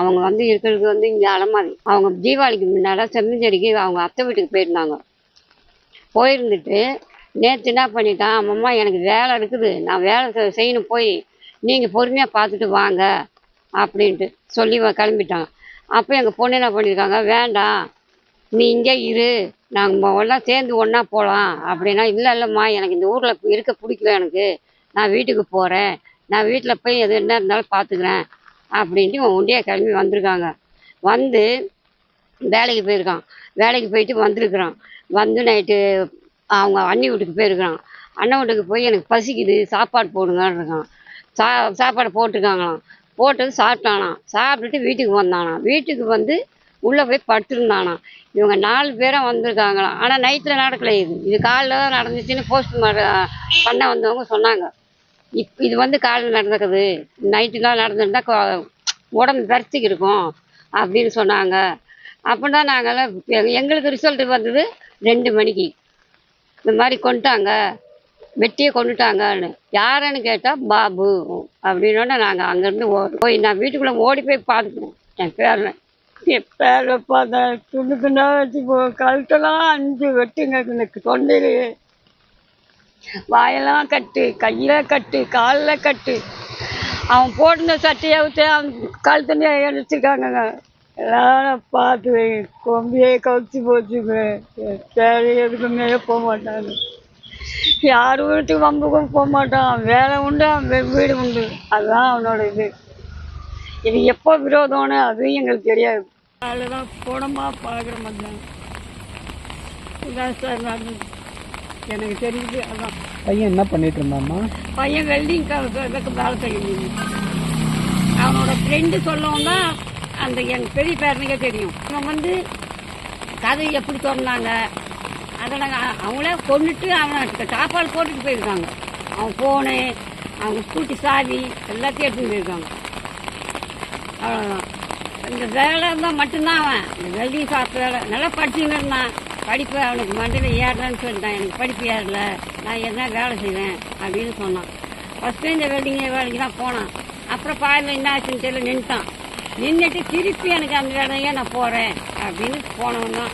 அவங்க வந்து இருக்கிறது வந்து இங்கே அலமாரி. அவங்க தீபாவளிக்கு முன்னாடி செம்மஞ்சேரிக்கு அவங்க அத்தை வீட்டுக்கு போயிருந்தாங்க. போயிருந்துட்டு நேற்று என்ன பண்ணிட்டான், அம்மம்மா எனக்கு வேலை இருக்குது, நான் வேலை செய்யணும், போய் நீங்கள் பொறுமையாக பார்த்துட்டு வாங்க அப்படின்ட்டு சொல்லி கிளம்பிட்டாங்க. அப்போ எங்கள் பொண்ணு என்ன பண்ணியிருக்காங்க, வேண்டாம் நீ இங்கே இரு, நாங்கள் எல்லாம் சேர்ந்து ஒன்றா போகலாம் அப்படின்னா, இல்லை இல்லைம்மா எனக்கு இந்த ஊரில் இருக்க பிடிக்கல, எனக்கு நான் வீட்டுக்கு போகிறேன், நான் வீட்டில் போய் எது என்ன இருந்தாலும் பார்த்துக்கிறேன் அப்படின்ட்டு இவன் ஒண்டியாக கிளம்பி வந்திருக்காங்க. வந்து வேலைக்கு போயிருக்கான். வேலைக்கு போயிட்டு வந்திருக்கிறான். வந்து நைட்டு அவங்க அண்ணி வீட்டுக்கு போயிருக்கிறான். அண்ணன் வீட்டுக்கு போய் எனக்கு பசிக்குது, சாப்பாடு போடுங்கன்னு இருக்கான். சாப்பாடு போட்டிருக்காங்களாம். போட்டது சாப்பிட்டானாம். சாப்பிட்டுட்டு வீட்டுக்கு வந்தானாம். வீட்டுக்கு வந்து உள்ளே போய் படுத்துருந்தானாம். இவங்க 4 பேரும் வந்திருக்காங்களாம். ஆனால் நைட்டில் நடக்கலை. இது காலைல தான் நடந்துச்சுன்னு போஸ்ட்மார்ட்டம் பண்ண வந்தவங்க சொன்னாங்க. இது வந்து காலையில் நடந்துக்குது, நைட்டுலாம் நடந்துருந்தா உடம்பு பறிச்சுக்கு இருக்கும் அப்படின்னு சொன்னாங்க. அப்படின்னா நாங்கள்லாம் எங்களுக்கு ரிசல்ட்டு வந்தது 2 மணிக்கு. இந்த மாதிரி கொண்டுட்டாங்க, வெட்டியை கொண்டுட்டாங்கன்னு. யாருன்னு கேட்டால் பாபு அப்படின்னோடனே நாங்கள் அங்கேருந்து போய் நான் வீட்டுக்குள்ளே ஓடி போய் பார்த்துக்குவோம். என் பேரில் பார்த்தேன், துண்டு துண்டா வச்சு கழுத்தெல்லாம் 5 வெட்டுங்க. எனக்கு தொண்டையிலேயே வாயெல்லாம் கட்டு, கையில் கட்டு, காலில் கட்டு. அவன் போட்டிருந்த சட்டையை விட்டு அவன் கழுத்தண்ணியை அடிச்சிருக்காங்கங்க. எல்லாரும் பார்த்து கொம்பியே கவுச்சி போச்சுங்க. தேவை எதுக்குமே போக மாட்டாங்க, யார் வீட்டுக்கு வம்புக்கும் போக மாட்டான். வேலை உண்டு, அவன் வீடு உண்டு, அதுதான் அவனோட இது. இது எப்போ விரோதம்னு அதுவும் எங்களுக்கு தெரியாது. அதில் தான் போனமா பார்க்குற மாதிரி இதான் சார் நடந்தது எனக்கு தெரியுது. அதான் பையன் என்ன பண்ணிட்டு இருந்தாம்மா? பையன் வெல்டிங் வேலை செய்யணும். அவனோட ஃப்ரெண்டு சொல்லவும் தான் அந்த எங்கள் பெரிய பேரனுக்கே தெரியும். அவன் வந்து கதை எப்படி சொன்னாங்க, அதை நாங்கள் அவங்களே கொண்டுட்டு அவனை சாப்பாடு போட்டுட்டு போயிருக்காங்க. அவன் ஃபோனு, அவங்க ஸ்கூட்டி சாவி எல்லாத்தையும் எடுத்துன்னு போயிருக்காங்க. அவ்வளோதான். இந்த வேலை இருந்தால் மட்டும்தான் அவன் இந்த வெல்டிங் ஷாப் வேலை நல்லா படிச்சுன்னு இருந்தான். படிப்பு அவனுக்கு மண்டையில் ஏறலன்னு சொல்லிட்டான். எனக்கு படிப்பு ஏறல, நான் என்ன வேலை செய்வேன் அப்படின்னு சொன்னான். ஃபஸ்ட்டு இந்த வெல்டிங் வேலைக்கு தான் போனான். அப்புறம் பாதியில் என்ன ஆச்சுன்னு தெரியல, நின்றுட்டான். நின்றுட்டு திருப்பி எனக்கு அந்த வேலையே நான் போகிறேன் அப்படின்னு போனவன் தான்